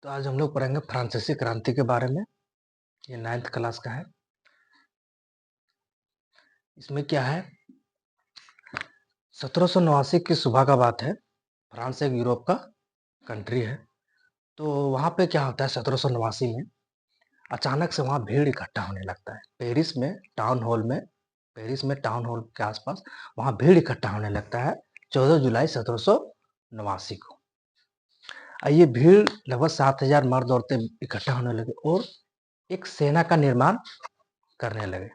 तो आज हम लोग पढ़ेंगे फ्रांसीसी क्रांति के बारे में। ये 9th क्लास का है। इसमें क्या है, 1789 की सुबह का बात है। फ्रांस एक यूरोप का कंट्री है। तो वहाँ पे क्या होता है, 1789 में अचानक से वहाँ भीड़ इकट्ठा होने लगता है। पेरिस में टाउन हॉल के आसपास वहाँ भीड़ इकट्ठा होने लगता है 14 जुलाई 1789 को। ये भीड़ लगभग 7,000 मर्द औरतें इकट्ठा होने लगे और एक सेना का निर्माण करने लगे।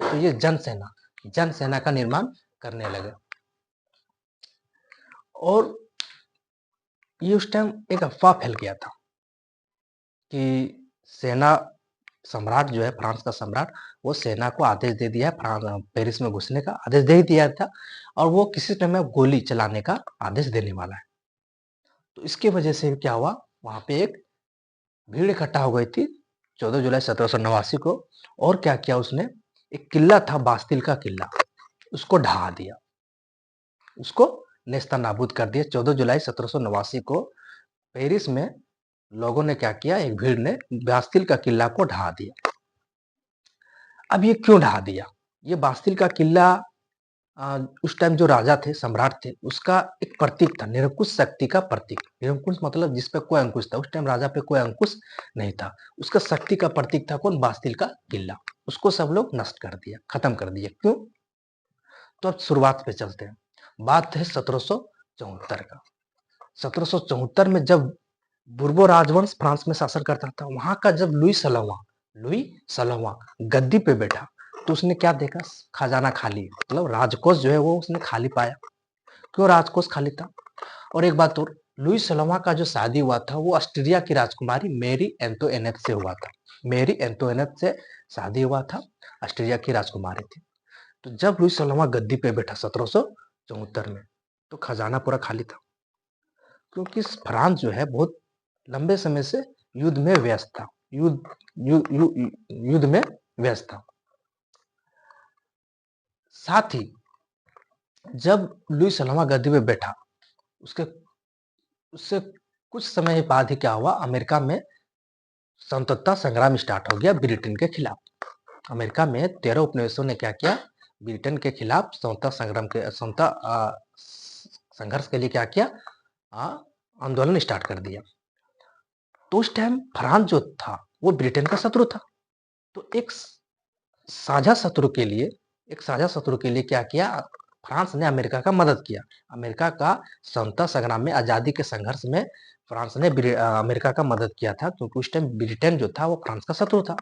तो ये जनसेना का निर्माण करने लगे। और ये उस टाइम एक अफवाह फैल गया था कि सेना सम्राट जो है, फ्रांस का सम्राट, वो सेना को आदेश दे दिया है पेरिस में घुसने का आदेश दे ही दिया था और वो किसी समय गोली चलाने का आदेश देने वाला है। तो इसकी वजह से क्या हुआ, वहां पे एक भीड़ इकट्ठा हो गई थी 14 जुलाई 1789 को। और क्या किया उसने, एक किला था, बास्तिल का किला, उसको ढहा दिया, उसको नेस्ता नाबूद कर दिया। 14 जुलाई 1789 को पेरिस में लोगों ने क्या किया, एक भीड़ ने बास्तिल का किला को ढहा दिया। अब ये क्यों ढहा दिया? ये बास्तिल का किला उस टाइम जो राजा थे, सम्राट थे, उसका एक प्रतीक था, निरंकुश शक्ति का प्रतीक। निरंकुश मतलब जिस पे कोई अंकुश था। उस टाइम राजा पे कोई अंकुश नहीं था। उसका शक्ति का प्रतीक था कौन? बास्तिल का किला। उसको सब लोग नष्ट कर दिया, खत्म कर दिया। क्यों? तो अब शुरुआत पे चलते हैं। बात है 1774 का। 1774 में जब बुर्बो राजवंश फ्रांस में शासन करता था, वहां का जब लुई सलवा गद्दी पे बैठा, तो उसने क्या देखा, खजाना खाली, मतलब राजकोष जो है वो उसने खाली पाया। क्यों राजकोष खाली था? और एक बात और, लुई सलवा का जो शादी हुआ था वो ऑस्ट्रिया की राजकुमारी मेरी एंटोइनेट से हुआ था। मेरी एंटोइनेट से शादी हुआ था, ऑस्ट्रिया की राजकुमारी थी। तो जब लुई सलवा गद्दी पे बैठा 1774 में, तो खजाना पूरा खाली था। क्योंकि फ्रांस जो है बहुत लंबे समय से युद्ध में व्यस्त था, युद्ध में व्यस्त था। साथ ही जब लुई सलवा गद्दी पे बैठा, उसके उससे कुछ समय बाद ही क्या हुआ, अमेरिका में स्वतंत्रता संग्राम स्टार्ट हो गया ब्रिटेन के खिलाफ। अमेरिका में 13 उपनिवेशों ने क्या किया, ब्रिटेन के खिलाफ स्वतंत्रता संघर्ष के लिए क्या किया, आंदोलन स्टार्ट कर दिया। तो उस टाइम फ्रांस जो था वो ब्रिटेन का शत्रु था। तो साझा साझा शत्रु के लिए क्या किया, फ्रांस ने अमेरिका का मदद किया। अमेरिका का स्वतंत्रता संग्राम में, आजादी के संघर्ष में फ्रांस ने अमेरिका का मदद किया था, क्योंकि उस टाइम ब्रिटेन जो था वो फ्रांस का शत्रु था।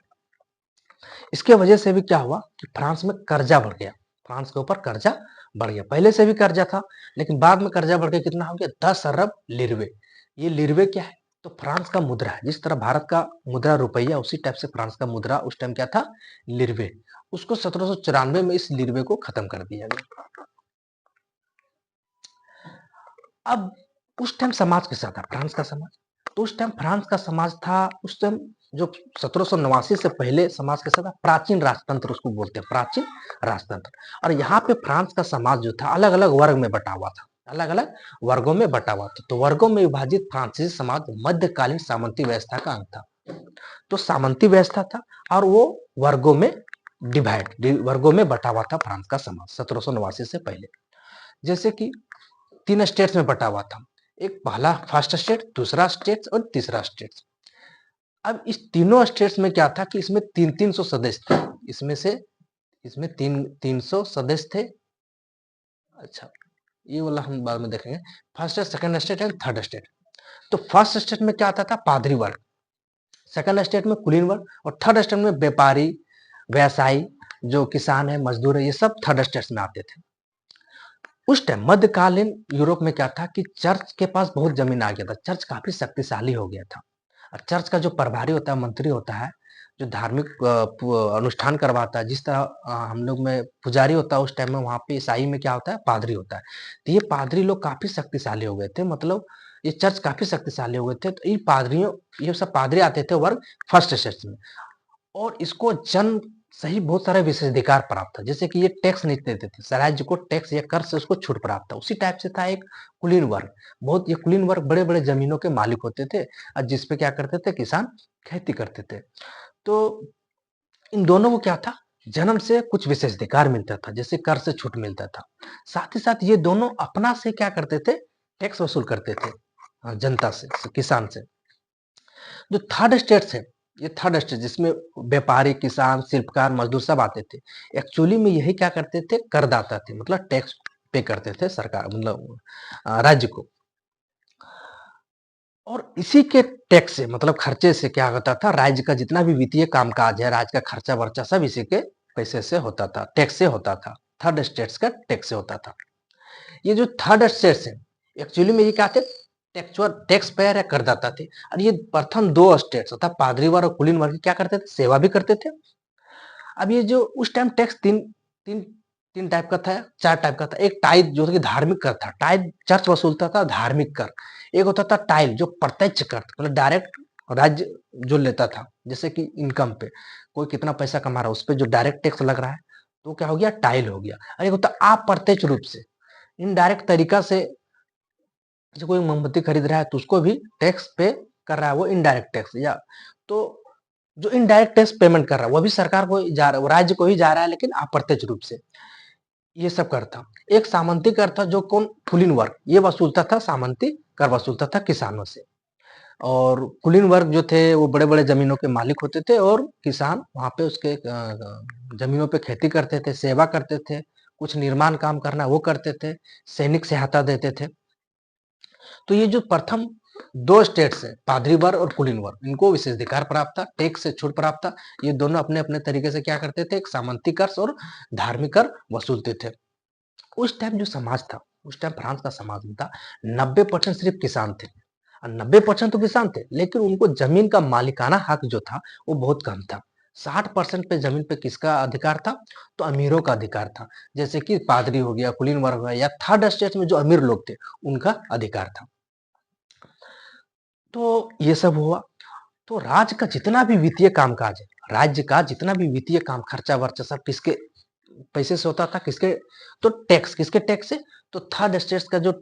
इसके वजह से भी क्या हुआ कि फ्रांस में कर्जा बढ़ गया, फ्रांस के ऊपर कर्जा बढ़ गया। पहले से भी कर्जा था, लेकिन बाद में कर्जा बढ़ के कितना हो गया, 10 अरब लिरवे। ये लिरवे क्या है? तो फ्रांस का मुद्रा है। जिस तरह भारत का मुद्रा रुपया, उसी टाइप से फ्रांस का मुद्रा उस टाइम क्या था, लिरवे। उसको 1794 में इस लिरवे को खत्म कर दिया गया। अब उस टाइम समाज कैसा था, फ्रांस का समाज? तो उस टाइम फ्रांस का समाज था, उस टाइम जो 1789 से पहले समाज कैसा था, प्राचीन राजतंत्र उसको बोलते हैं, प्राचीन राजतंत्र। और यहाँ पे फ्रांस का समाज जो था अलग अलग वर्ग में बटा हुआ था, अलग अलग वर्गों में बटा हुआ था। तो वर्गों में विभाजित फ्रांसीसी समाज मध्यकालीन सामंती व्यवस्था का अंग था। तो सामंती व्यवस्था था और वो वर्गों में वर्गों में बटा हुआ था फ्रांस का समाज 1789 से पहले। जैसे कि 3 स्टेट्स में बटा हुआ था। एक पहला फर्स्ट स्टेट, दूसरा स्टेट और तीसरा स्टेट। अब इस तीनों स्टेट्स में क्या था कि इसमें 300 सदस्य थे। इसमें 300 सदस्य थे। अच्छा, ये वाला हम बाद में देखेंगे। First, second state and third state. तो फर्स्ट स्टेट में क्या आता था, पादरी वर्ग। सेकंड स्टेट में कुलीन वर्ग। और थर्ड स्टेट में व्यापारी, व्यवसायी, जो किसान है, मजदूर है, ये सब थर्ड स्टेट में आते थे। उस टाइम मध्यकालीन यूरोप में क्या था कि चर्च के पास बहुत जमीन आ गया था, चर्च काफी शक्तिशाली हो गया था। और चर्च का जो प्रभारी होता है, मंत्री होता है, जो धार्मिक अनुष्ठान करवाता है, जिस तरह हम लोग में पुजारी होता है, उस टाइम में वहां पे ईसाई में क्या होता है, पादरी होता है। तो ये पादरी लोग काफी शक्तिशाली हो गए थे, मतलब ये चर्च काफी शक्तिशाली हो गए थे। तो ये सब पादरी आते थे वर्ग फर्स्ट स्टेट में। और इसको जन सही बहुत सारे विशेषाधिकार प्राप्त था, जैसे कि ये टैक्स नहीं देते थे, राज्य को टैक्स या कर से उसको छूट प्राप्त था। उसी टाइप से था एक कुलीन वर्ग, बहुत ये कुलीन वर्ग बड़े-बड़े जमीनों के मालिक होते थे और जिस पे क्या करते थे किसान खेती करते थे। तो इन दोनों को क्या था, जन्म से कुछ विशेषाधिकार मिलता था, जैसे कर से छूट मिलता था। साथ ही साथ ये दोनों अपना से क्या करते थे, टैक्स वसूल करते थे जनता से, किसान से। जो थर्ड स्टेट्स है, ये थर्ड स्टेट जिसमें व्यापारी, किसान, शिल्पकार, मजदूर सब आते थे। एक्चुअली में यही क्या करते थे, करदाता थे, मतलब टैक्स पे करते थे सरकार, मतलब राज्य को। और इसी के टैक्स से, मतलब खर्चे से क्या होता था, राज्य का जितना भी वित्तीय कामकाज है, राज्य का खर्चा वर्चा सब इसी के पैसे से होता था, टैक्स से होता था। थर्ड स्टेट्स का टैक्स से होता था। ये जो थर्ड स्टेट्स है, एक्चुअली में ये क्या थे, टैक्स पेयर या करदाता थे। और ये प्रथम दो स्टेट्स अर्थात पादरी वर्ग और कुलीन वर्ग क्या करते थे, सेवा भी करते थे। अब ये जो उस टाइम टैक्स तीन तीन तीन टाइप का था, चार टाइप का था। एक टाइप जो कि धार्मिक कर था, टाइप चर्च वसूलता था धार्मिक कर। एक होता था टाइल जो प्रत्यक्ष कर, मतलब डायरेक्ट राज्य जो लेता था, जैसे कि इनकम पे कोई कितना पैसा कमा रहा है उस पर जो डायरेक्ट टैक्स लग रहा है, तो क्या हो गया, टाइल हो गया। और एक होता अप्रत्यक्ष रूप से, इनडायरेक्ट तरीका से, जैसे कोई मोमबत्ती खरीद रहा है तो उसको भी टैक्स पे कर रहा है, वो इनडायरेक्ट टैक्स। या तो जो इनडायरेक्ट टैक्स पेमेंट कर रहा है वो भी सरकार को ही जा रहा है, वो राज्य को ही जा रहा है, लेकिन अप्रत्यक्ष रूप से। ये सब कर था। एक सामंती कर था जो कौन, कुलीन वर्ग ये वसूलता था, सामंती कर वसूलता था किसानों से। और कुलीन वर्ग जो थे वो बड़े बड़े जमीनों के मालिक होते थे, और किसान वहां पे उसके जमीनों पे खेती करते थे, सेवा करते थे, कुछ निर्माण काम करना वो करते थे, सैनिक सहायता देते थे। तो ये जो प्रथम दो स्टेट्स है, पादरी वर्ग और कुलीन वर्ग, इनको विशेषाधिकार प्राप्त था, टैक्स से छूट प्राप्त था। ये दोनों अपने अपने तरीके से क्या करते थे, एक सामंती कर और धार्मिक कर वसूलते थे। उस टाइम जो समाज था, उस टाइम फ्रांस का समाज में था, 90% सिर्फ किसान थे। 90% तो किसान थे, लेकिन उनको जमीन का मालिकाना हक जो था वो बहुत कम था। 60% पे जमीन पे किसका अधिकार था, तो अमीरों का अधिकार था। जैसे कि पादरी हो गया, कुलीन वर्ग हो गया, या थर्ड स्टेट में जो अमीर लोग थे उनका अधिकार था। तो ये सब हुआ। तो राज्य का जितना भी वित्तीय कामकाज है, राज्य का जितना भी वित्तीय काम, खर्चा वर्चा सब किसके पैसे से होता था, किसके, तो टैक्स, किसके टैक्स से, तो थर्ड स्टेट का जो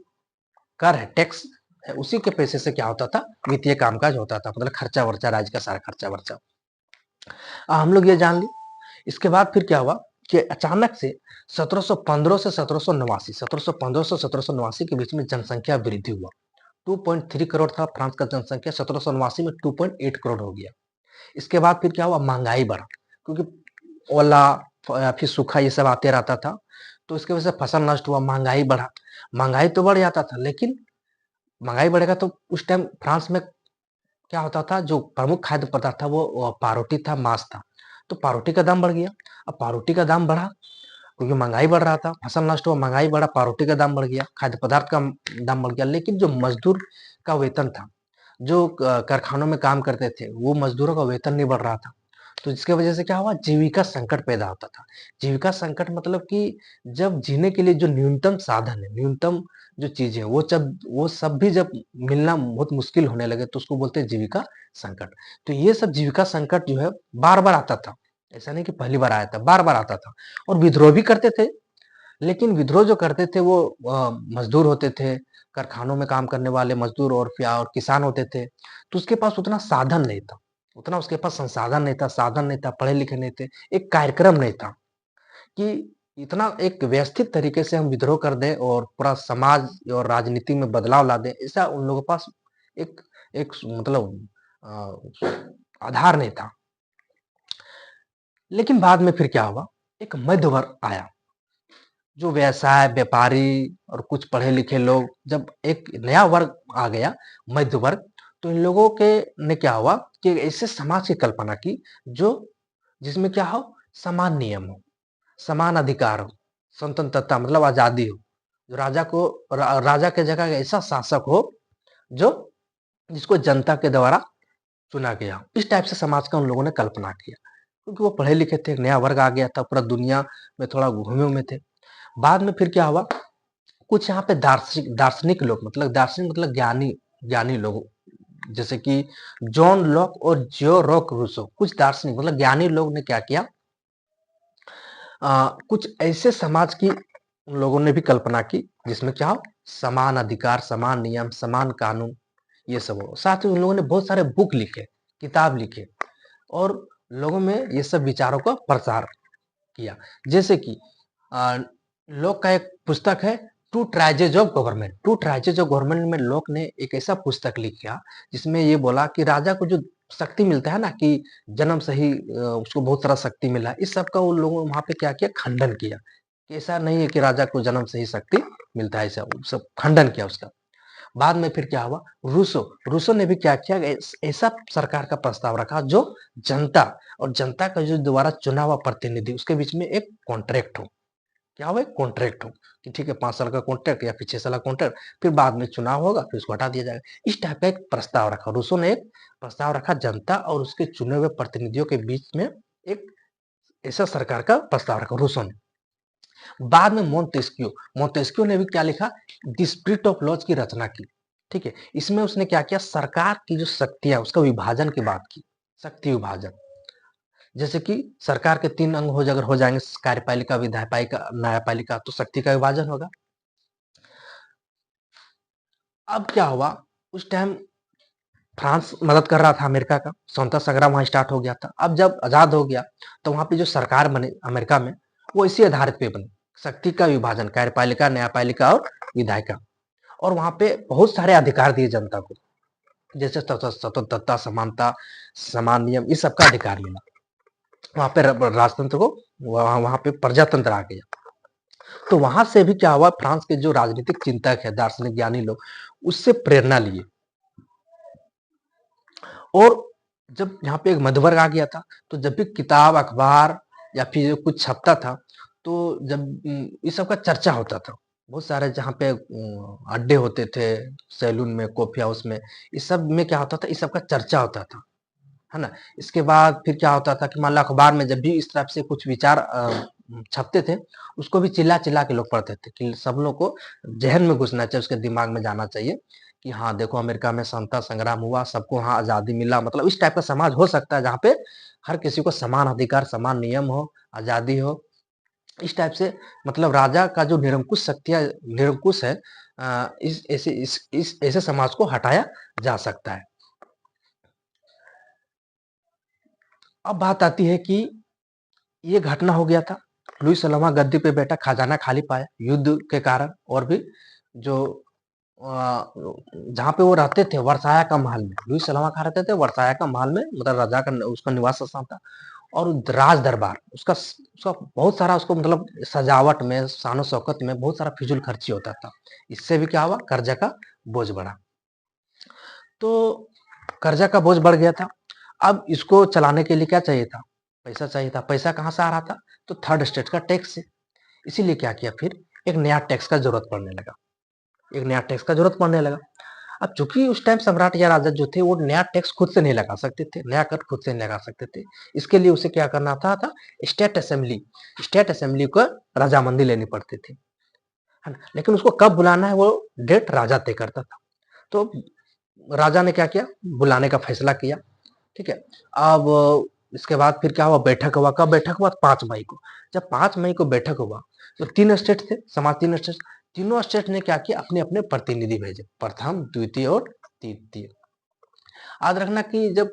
कर है, टैक्स है, उसी के पैसे से क्या होता था, वित्तीय कामकाज होता था, मतलब खर्चा वर्चा, राज्य का सारा खर्चा वर्चा। हम लोग ये जान ली। इसके बाद फिर क्या हुआ कि अचानक से 1715 से 1789, 1715 से 1789 के बीच में जनसंख्या वृद्धि हुआ। 2.3 करोड़ था फ्रांस का जनसंख्या, 1789 में 2.8 करोड़ हो गया। इसके बाद फिर क्या हुआ, महंगाई बढ़ा, क्योंकि ओला या फिर सूखा ये सब आते रहता था, तो इसकी वजह से फसल नष्ट हुआ, महंगाई बढ़ा। महंगाई तो बढ़ जाता था, लेकिन महंगाई बढ़ेगा तो उस टाइम फ्रांस में क्या होता था, जो प्रमुख खाद्य पदार्थ था वो पावरोटी था, मांस था। तो पावरोटी का दाम बढ़ गया। अब पावरोटी का दाम बढ़ा क्योंकि महंगाई बढ़ रहा था, फसल नष्ट हुआ, महंगाई बढ़ा, पावरोटी का दाम बढ़ गया, खाद्य पदार्थ का दाम बढ़ गया। लेकिन जो मजदूर का वेतन था, जो कारखानों में काम करते थे, वो मजदूरों का वेतन नहीं बढ़ रहा था। तो जिसकी वजह से क्या हुआ, जीविका संकट पैदा होता था। जीविका संकट मतलब कि जब जीने के लिए जो न्यूनतम साधन है, न्यूनतम जो चीजें हैं, वो सब भी जब मिलना बहुत मुश्किल होने लगे, तो उसको बोलते हैं जीविका संकट। तो ये सब जीविका संकट जो है बार बार आता था, ऐसा नहीं कि पहली बार आया था, बार बार आता था। और विद्रोह भी करते थे, लेकिन विद्रोह जो करते थे वो मजदूर होते थे, कारखानों में काम करने वाले मजदूर, और किसान होते थे। तो उसके पास उतना साधन नहीं था, उतना उसके पास संसाधन नहीं था, साधन नहीं था, पढ़े लिखे नहीं थे, एक कार्यक्रम नहीं था कि इतना एक व्यवस्थित तरीके से हम विद्रोह कर दें और पूरा समाज और राजनीति में बदलाव ला दें, ऐसा उन लोगों के पास एक एक मतलब आधार नहीं था। लेकिन बाद में फिर क्या हुआ, एक मध्य वर्ग आया, जो व्यवसाय, व्यापारी और कुछ पढ़े लिखे लोग, जब एक नया वर्ग आ गया, मध्य वर्ग, तो इन लोगों के ने क्या हुआ कि ऐसे समाज की कल्पना की जो जिसमें क्या हो, समान नियम हो, समान अधिकार हो, स्वतंत्रता मतलब आजादी हो, जो राजा के जगह ऐसा शासक हो जो जिसको जनता के द्वारा चुना गया हो। इस टाइप से समाज का उन लोगों ने कल्पना किया, क्योंकि वो पढ़े लिखे थे, एक नया वर्ग आ गया था, पूरा दुनिया में थोड़ा घूमे हुए थे। बाद में फिर क्या हुआ, कुछ यहाँ पे दार्शनिक दार्शनिक लोग, मतलब दार्शनिक मतलब ज्ञानी, ज्ञानी लोग, जैसे कि जॉन लॉक और जियो रॉक रूसो, कुछ दार्शनिक मतलब ज्ञानी लोग ने क्या किया, कुछ ऐसे समाज की उन लोगों ने भी कल्पना की जिसमें क्या हो, समान अधिकार, समान नियम, समान कानून, ये सब हो। साथ ही उन लोगों ने बहुत सारे बुक लिखे, किताब लिखे और लोगों में ये सब विचारों का प्रसार किया। जैसे कि लोक का एक पुस्तक है two treatises of government. Two treatises of government में लोक ने एक ऐसा पुस्तक लिखा जिसमें ये बोला कि राजा को जो शक्ति मिलता है ना, कि जन्म से ही उसको बहुत सारा शक्ति मिला है, इस सब का उन लोगों ने वहां पे क्या किया, खंडन किया कि ऐसा नहीं है कि राजा को जन्म से ही शक्ति मिलता है, ऐसा सब खंडन किया उसका। बाद में फिर क्या हुआ, रूसो रूसो ने भी क्या किया, ऐसा सरकार का प्रस्ताव रखा जो जनता और जनता का जो द्वारा चुना हुआ प्रतिनिधि उसके बीच में एक कॉन्ट्रैक्ट हो। क्या हुआ, एक कॉन्ट्रैक्ट हो कि ठीक है 5 साल का कॉन्ट्रैक्ट या फिर 6 साल का कॉन्ट्रैक्ट, फिर बाद में चुनाव होगा फिर उसको हटा दिया जाएगा। इस टाइप का एक प्रस्ताव रखा रूसो ने, एक प्रस्ताव रखा जनता और उसके चुने हुए प्रतिनिधियों के बीच में एक ऐसा सरकार का प्रस्ताव रखा रूसो ने। बाद में मोंटेस्क्यू मोंटेस्क्यू ने भी क्या लिखा, द स्पिरिट ऑफ लॉज की रचना की। ठीक है, इसमें उसने क्या किया, सरकार की जो शक्तियां उसका विभाजन की बात की, शक्ति विभाजन। जैसे कि सरकार के 3 अंग अगर हो जाएंगे, कार्यपालिका, विधायपालिका, न्यायपालिका, तो शक्ति का विभाजन होगा। अब क्या हुआ, उस टाइम फ्रांस मदद कर रहा था अमेरिका का, स्वतंत्रता संग्राम वहां स्टार्ट हो गया था। अब जब आजाद हो गया तो वहां पे जो सरकार बने अमेरिका में, वो इसी आधारित पे बनी, शक्ति का विभाजन, कार्यपालिका, न्यायपालिका और विधायिका। और वहां पे बहुत सारे अधिकार दिए जनता को, जैसे स्वतंत्रता, समानता, समान नियम, इस सब का अधिकार मिला। वहां पे राजतंत्र को, वहां पे प्रजातंत्र आ गया। तो वहां से भी क्या हुआ, फ्रांस के जो राजनीतिक चिंतक है, दार्शनिक, ज्ञानी लोग, उससे प्रेरणा लिए। और जब यहाँ पे एक मध्यवर्ग आ गया था, तो जब भी किताब, अखबार या फिर कुछ छपता था, तो जब इस सब का चर्चा होता था, बहुत सारे जहाँ पे अड्डे होते थे, सैलून में, कॉफी हाउस में, इस सब में क्या होता था, इस सब का चर्चा होता था, है ना। इसके बाद फिर क्या होता था कि मान लो अखबार में जब भी इस तरफ से कुछ विचार छपते थे, उसको भी चिल्ला चिल्ला के लोग पढ़ते थे कि सब लोग को जहन में घुसना चाहिए, उसके दिमाग में जाना चाहिए कि हाँ देखो, अमेरिका में स्वतंत्रता संग्राम हुआ, सबको वहाँ आजादी मिला। मतलब इस टाइप का समाज हो सकता है जहाँ पे हर किसी को समान अधिकार, समान नियम हो, आजादी हो, इस टाइप से। मतलब राजा का जो निरंकुश शक्तियां, निरंकुश है, इस ऐसे समाज को हटाया जा सकता है। अब बात आती है कि ये घटना हो गया था, लुई सलवा गद्दी पे बैठा, खजाना खाली पाया युद्ध के कारण, और भी जो जहाँ पे वो रहते थे, वर्साया का महल में, लुई सलवा कहाँ रहते थे, वर्साया का महल में, मतलब राजा का उसका निवास स्थान था। और राज दरबार उसका उसका बहुत सारा, उसको मतलब सजावट में, शानो शौकत में बहुत सारा फिजूल खर्ची होता था। इससे भी क्या हुआ, कर्जा का बोझ बढ़ा। तो कर्जा का बोझ बढ़ गया था। अब इसको चलाने के लिए क्या चाहिए था, पैसा चाहिए था। पैसा कहाँ से आ रहा था, तो थर्ड स्टेट का टैक्स से। इसीलिए क्या किया, फिर एक नया टैक्स का जरूरत पड़ने लगा, एक नया टैक्स का जरूरत पड़ने लगा। अब चूंकि उस टाइम सम्राट या राजा जो थे वो नया टैक्स खुद से नहीं लगा सकते थे, नया कर खुद से नहीं लगा सकते थे। इसके लिए उसे क्या करना था, स्टेट असेंबली को रजामंदी लेनी पड़ती थी, है ना। लेकिन उसको कब बुलाना है, वो डेट राजा तय करता था। तो राजा ने क्या किया, बुलाने का फैसला किया। ठीक है। अब इसके बाद फिर क्या हुआ, बैठक हुआ। कब बैठक हुआ, 5 मई को। जब 5 मई को बैठक हुआ, तो 3 स्टेट थे, समाज 3 स्टेट, तीनों स्टेट ने क्या किया, अपने अपने प्रतिनिधि भेजे, प्रथम, द्वितीय और तृतीय। याद रखना कि जब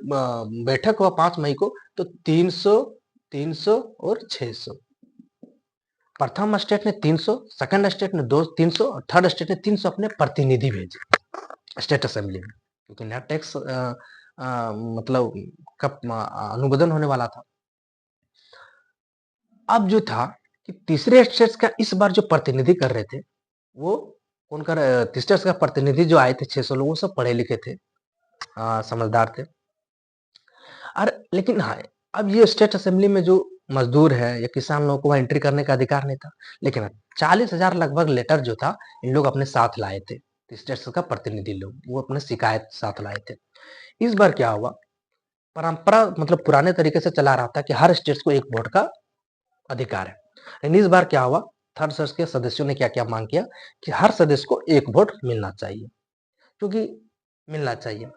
बैठक हुआ 5 मई को, तो 300, 300 और 600, प्रथम स्टेट ने 300, सेकंड स्टेट ने 300 और थर्ड स्टेट ने 300 अपने प्रतिनिधि भेजे स्टेट असेंबली में, क्योंकि नया टैक्स मतलब कब अनुमोदन होने वाला था। अब जो था कि तीसरे स्टेट्स का इस बार जो प्रतिनिधि कर रहे थे, वो कौन कर, तीसरे स्टेट्स का प्रतिनिधि जो आए थे 600 लोग, वो सब पढ़े लिखे थे, समझदार थे। और लेकिन हाँ, अब ये स्टेट असेंबली में जो मजदूर है या किसान लोगों को वहां एंट्री करने का अधिकार नहीं था। लेकिन 40,000 लगभग लेटर जो था, इन लोग अपने साथ लाए थे, स्टेट्स का प्रतिनिधि लोग, वो अपने शिकायत साथ लाए थे। इस बार क्या हुआ, परंपरा मतलब पुराने तरीके से चला रहा था कि हर स्टेट को एक वोट का अधिकार है। लेकिन इस बार क्या हुआ, थर्ड स्टेट के सदस्यों ने क्या क्या मांग किया कि हर सदस्य को एक वोट मिलना चाहिए, क्योंकि मिलना चाहिए।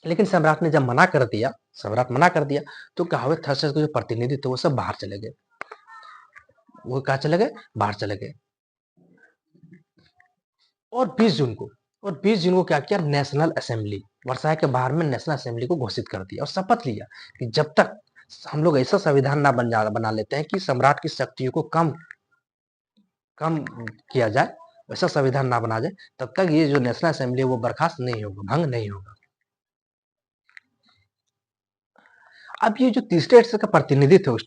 लेकिन सम्राट ने जब मना कर दिया, सम्राट मना कर दिया, तो क्या हुआ, थर्ड स्टेट के जो प्रतिनिधि थे वो सब बाहर चले गए। वो कहाँ चले गए, बाहर चले गए। और 20 जून को क्या किया, नेशनल असेंबली, वर्साई के बाहर में नेशनल असेंबली को घोषित कर दिया और शपथ लिया कि जब तक हम लोग ऐसा संविधान ना बना लेते हैं कि सम्राट की शक्तियों को कम कम किया जाए, वैसा संविधान ना बना जाए, तब तक ये जो नेशनल असेंबली है वो बर्खास्त नहीं होगा, भंग नहीं होगा। अब ये जो तीसरे स्टेट का प्रतिनिधि थे उस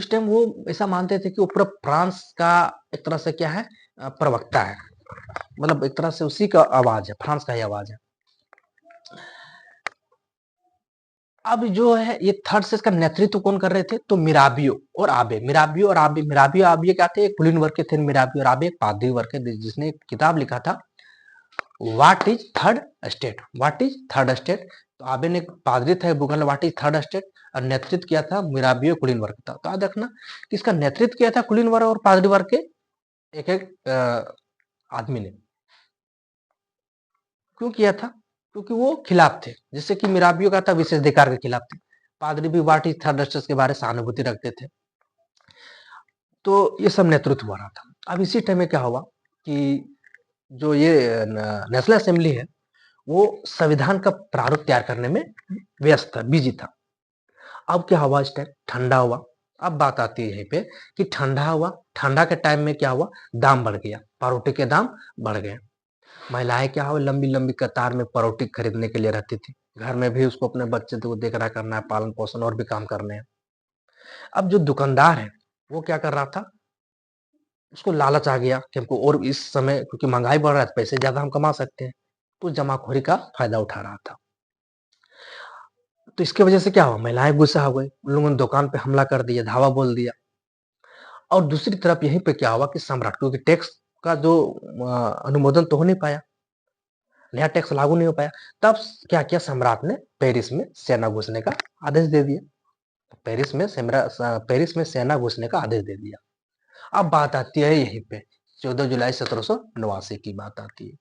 टाइम वो ऐसा मानते थे कि वो पूरा फ्रांस का एक तरह से क्या है, प्रवक्ता है, मतलब एक तरह से उसी का आवाज है, फ्रांस का ही आवाज है। अब जो है ये थर्ड स्टेज का नेतृत्व कौन कर रहे थे, तो मिराबियो और आबे। मिराबियो आबे क्या थे, कुलीन वर्ग के थे। मिराबियो और आबे एक पादरी वर्ग के, जिसने एक किताब लिखा था what is third state, what is third state. तो आबे ने पादरी था, book what is third state, और नेतृत्व किया था मिराबियो कुलीन वर्ग का। तो याद रखना कि इसका नेतृत्व किया था कुलीन वर्ग और पादरी वर्ग के एक एक आदमी ने। क्यों किया था, क्योंकि वो खिलाफ थे, जैसे कि मिराबियो का था विशेषाधिकार के खिलाफ थे, पादरी भी व्हाट इज थर्ड स्टेट के बारे में सहानुभूति रखते थे। तो ये सब नेतृत्व हो रहा था। अब इसी टाइम में क्या हुआ कि जो ये नेशनल असेंबली है वो संविधान का प्रारूप तैयार करने में व्यस्त था, बिजी था। अब क्या हुआ, इस टाइम ठंडा हुआ। अब बात आती है यहीं पे कि ठंडा हुआ, ठंडा के टाइम में क्या हुआ, दाम बढ़ गया, पारोटी के दाम बढ़ गए। महिलाएं क्या हुआ, लंबी लंबी कतार में पारोटी खरीदने के लिए रहती थी। घर में भी उसको अपने बच्चे को देख रहा करना है, पालन पोषण और भी काम करने हैं। अब जो दुकानदार है वो क्या कर रहा था, उसको लालच आ गया कि हमको, और इस समय क्योंकि महंगाई बढ़ रहा है, पैसे ज्यादा हम कमा सकते हैं, तो जमाखोरी का फायदा उठा रहा था। तो इसकी वजह से क्या हुआ, महिलाएं गुस्सा हो गई, उन लोगों ने दुकान पे हमला कर दिया, धावा बोल दिया। और दूसरी तरफ यहीं पे क्या हुआ कि सम्राट, क्योंकि टैक्स का जो अनुमोदन तो हो नहीं पाया, नया टैक्स लागू नहीं हो पाया, तब क्या किया सम्राट ने, पेरिस में सेना घुसने का आदेश दे दिया। पेरिस में सेना घुसने का आदेश दे दिया। अब बात आती है यहीं पे 14 जुलाई 1789 की बात आती है।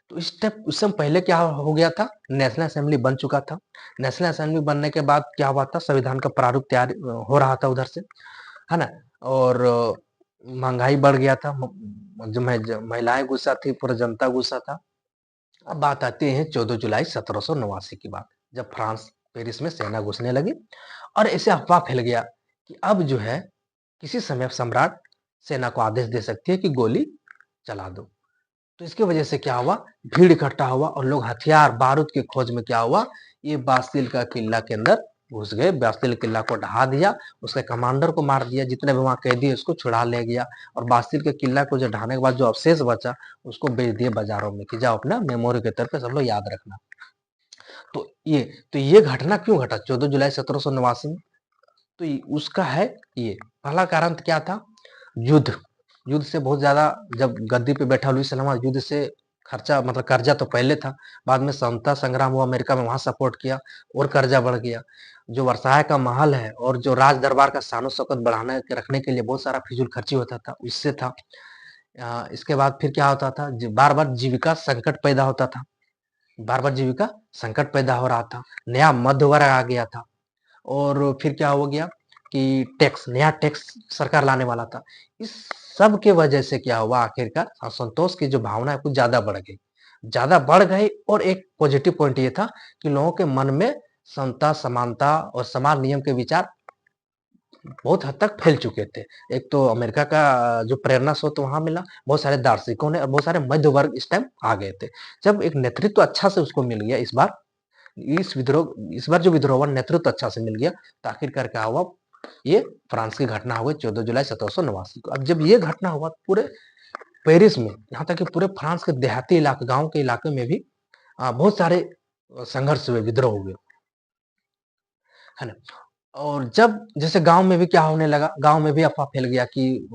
तो इस स्टेप, उस समय पहले क्या हो गया था, नेशनल असेंबली बन चुका था। नेशनल असेंबली बनने के बाद क्या हुआ था, संविधान का प्रारूप तैयार हो रहा था उधर से, है ना। और महंगाई बढ़ गया था, जो महिलाएं गुस्सा थी, पूरा जनता गुस्सा था। अब बात आती है 14 जुलाई 1789 की बात, जब फ्रांस पेरिस में सेना घुसने लगी और ऐसे अफवाह फैल गया कि अब जो है किसी समय सम्राट सेना को आदेश दे सकती है कि गोली चला दो। तो इसकी वजह से क्या हुआ, भीड़ इकट्ठा हुआ और लोग हथियार बारूद की खोज में क्या हुआ, ये बास्तिल का किला के अंदर घुस गए, बास्तिल किला को ढहा दिया, उसके कमांडर को मार दिया, जितने भी वहां कैदी है उसको छुड़ा ले गया, और बास्तिल के किला को जो ढहाने के बाद जो अवशेष बचा उसको बेच दिए बाजारों में कि जाओ अपना मेमोरी के तौर पे सब लोग याद रखना। तो ये तो ये घटना क्यों घटा 14 जुलाई 1789 में, तो उसका है ये पहला कारण क्या था, युद्ध। युद्ध से बहुत ज्यादा, जब गद्दी पे बैठा लुई सलामा, युद्ध से खर्चा, मतलब कर्जा तो पहले था, बाद में स्वतंत्रता संग्राम हुआ, अमेरिका में वहां सपोर्ट किया और कर्जा बढ़ गया। जो वर्साय का महल है और जो राज दरबार का शानो शौकत बढ़ाने के रखने के लिए बहुत सारा फिजूल खर्ची होता था, उससे था। इसके बाद फिर क्या होता था, बार बार जीविका संकट पैदा होता था, बार बार जीविका संकट पैदा हो रहा था, नया मध्य वर्ग आ गया था। और फिर क्या हो गया कि नया टैक्स सरकार लाने वाला था। इस सब के वजह से क्या हुआ, आखिरकार असंतोष की जो भावना है कुछ ज्यादा बढ़ गई। और एक पॉजिटिव पॉइंट ये था कि लोगों के मन में समता, समानता और समान नियम के विचार बहुत हद तक फैल चुके थे। एक तो अमेरिका का जो प्रेरणा स्रोत वहां मिला, बहुत सारे दार्शनिकों ने और बहुत सारे मध्य वर्ग इस टाइम आ गए थे। जब एक नेतृत्व अच्छा से उसको मिल गया, इस बार जो विद्रोह नेतृत्व अच्छा से मिल गया, तो आखिरकार क्या हुआ, ये फ्रांस की घटना हुई 14 जुलाई 1789 को। अब जब ये घटना हुआ पूरे पेरिस में, यहाँ तक कि पूरे फ्रांस के देहाती इलाके, गांव के इलाके में भी बहुत सारे संघर्ष हुए, विद्रोह हुए, है ना। और जब जैसे गांव में भी क्या होने लगा, गांव में भी अफवाह फैल गया कि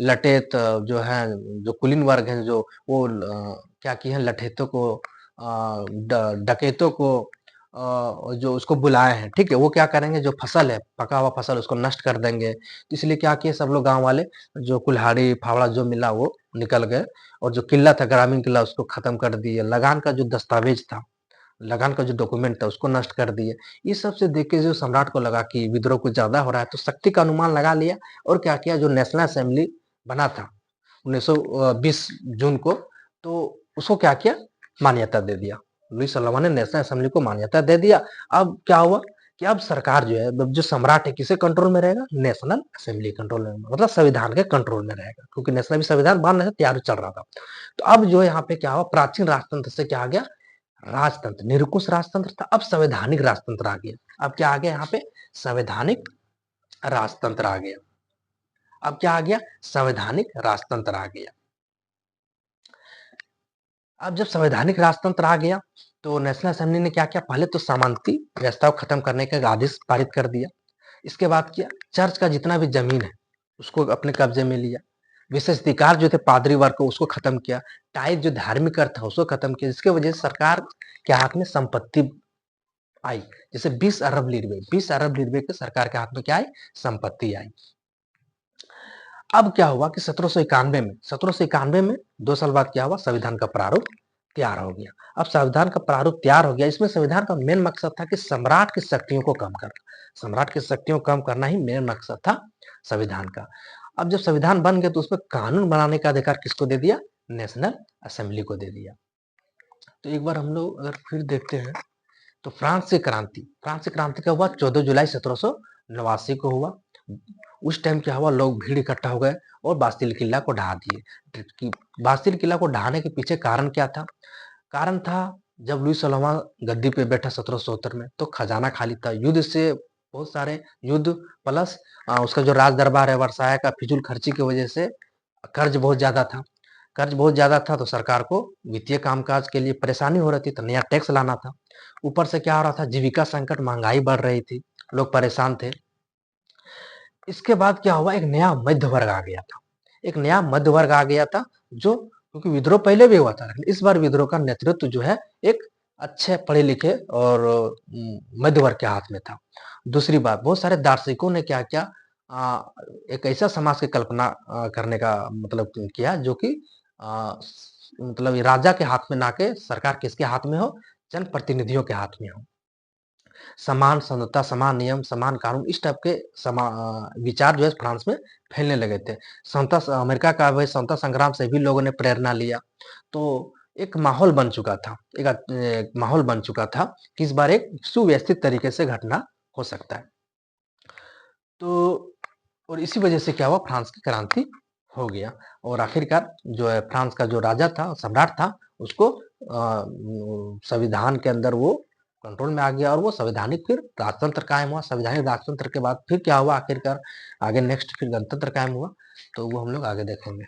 लठेत जो है, जो कुलीन वर्ग है, जो वो क्या किए हैं, लठेतों को, डकैतों को, जो उसको बुलाए हैं, ठीक है, वो क्या करेंगे, जो फसल है, पका हुआ फसल, उसको नष्ट कर देंगे। तो इसलिए क्या किए सब लोग, गांव वाले, जो कुल्हाड़ी फावड़ा जो मिला वो निकल गए, और जो किला था, ग्रामीण किला, उसको खत्म कर दिए। लगान का जो दस्तावेज था, लगान का जो डॉक्यूमेंट था उसको नष्ट कर दिए। इस सब से देख के जो सम्राट को लगा कि विद्रोह कुछ ज़्यादा हो रहा है, तो शक्ति का अनुमान लगा लिया और क्या किया, जो नेशनल असेंबली बना था 1920 जून को, तो उसको क्या किया, मान्यता दे दिया। लुई सलोवा ने नेशनल असेंबली को मान्यता दे दिया। अब क्या हुआ कि अब सरकार जो है, अब जो सम्राट है किसके कंट्रोल में रहेगा, नेशनल असेंबली कंट्रोल में, मतलब संविधान के कंट्रोल में रहेगा, क्योंकि नेशनल अभी संविधान बनने से तैयारी चल रहा था। तो अब जो है यहाँ पे क्या हुआ, प्राचीन राजतंत्र से क्या आ गया, राजतंत्र, निरंकुश राजतंत्र था, अब संवैधानिक राजतंत्र आ गया। अब क्या आ गया यहाँ पे, संवैधानिक राजतंत्र आ गया। अब क्या आ गया, संवैधानिक राजतंत्र आ गया। अब जब संवैधानिक राजतंत्र आ गया तो नेशनल असेंबली ने क्या किया, पहले तो सामंती व्यवस्था को खत्म करने का आदेश पारित कर दिया। इसके बाद किया, चर्च का जितना भी जमीन है उसको अपने कब्जे में लिया। विशेषाधिकार जो थे पादरी वर्ग को, उसको खत्म किया। टाइज जो धार्मिक कर था उसको खत्म किया, जिसकी वजह से सरकार के हाथ में संपत्ति आई। जैसे 20 अरब लीरवे के सरकार के हाथ में क्या आई, संपत्ति आई। अब क्या हुआ कि 1791 में 2 साल बाद क्या हुआ, संविधान का प्रारूप तैयार हो गया। अब संविधान का प्रारूप तैयार हो गया, इसमें संविधान का मेन मकसद था कि सम्राट की शक्तियों को कम करना। सम्राट की शक्तियों को कम करना ही मेन मकसद था संविधान का। अब जब संविधान बन गया तो उसमें कानून बनाने का अधिकार किसको दे दिया, नेशनल असेंबली को दे दिया। तो एक बार हम लोग अगर फिर देखते हैं तो फ्रांस की क्रांति का हुआ 14 जुलाई 1789 को हुआ। उस टाइम क्या हुआ, लोग भीड़ इकट्ठा हो गए और बास्तिल किला को ढा दिए। बास्तिल किला को ढाने के पीछे कारण क्या था, कारण था जब लुई सलोवा गद्दी पे बैठा 1770 में, तो खजाना खाली था, युद्ध से बहुत सारे युद्ध प्लस उसका जो राज दरबार है वर्साया का फिजूल खर्ची की वजह से कर्ज बहुत ज्यादा था। कर्ज बहुत ज्यादा था तो सरकार को वित्तीय कामकाज के लिए परेशानी हो रही थी, तो नया टैक्स लाना था। ऊपर से क्या हो रहा था, जीविका संकट, महंगाई बढ़ रही थी, लोग परेशान थे। इसके बाद क्या हुआ, एक नया मध्य वर्ग आ गया था। एक नया मध्य वर्ग आ गया था जो, क्योंकि विद्रोह पहले भी हुआ था लेकिन इस बार विद्रोह का नेतृत्व जो है एक अच्छे पढ़े लिखे और मध्य वर्ग के हाथ में था। दूसरी बात, बहुत सारे दार्शनिकों ने क्या किया, एक ऐसा समाज की कल्पना करने का मतलब किया जो कि मतलब राजा के हाथ में ना के सरकार किसके हाथ में हो, जनप्रतिनिधियों के हाथ में हो। समान समता, समान नियम, समान कानून, इस टाइप के विचार जो है फ्रांस में फैलने लगे थे। स्वतंत्रता अमेरिका का वही स्वतंत्रता संग्राम से भी लोगों ने प्रेरणा लिया। तो एक माहौल बन चुका था, एक माहौल बन चुका था कि इस बार एक सुव्यवस्थित तरीके से घटना हो सकता है। तो और इसी वजह से क्या हुआ, फ्रांस की क्रांति हो गया और आखिरकार जो है फ्रांस का जो राजा था, सम्राट था, उसको संविधान के अंदर वो कंट्रोल में आ गया और वो संवैधानिक फिर राजतंत्र कायम हुआ। संवैधानिक राजतंत्र के बाद फिर क्या हुआ, आखिरकार आगे नेक्स्ट फिर गणतंत्र कायम हुआ। तो वो हम लोग आगे देखेंगे।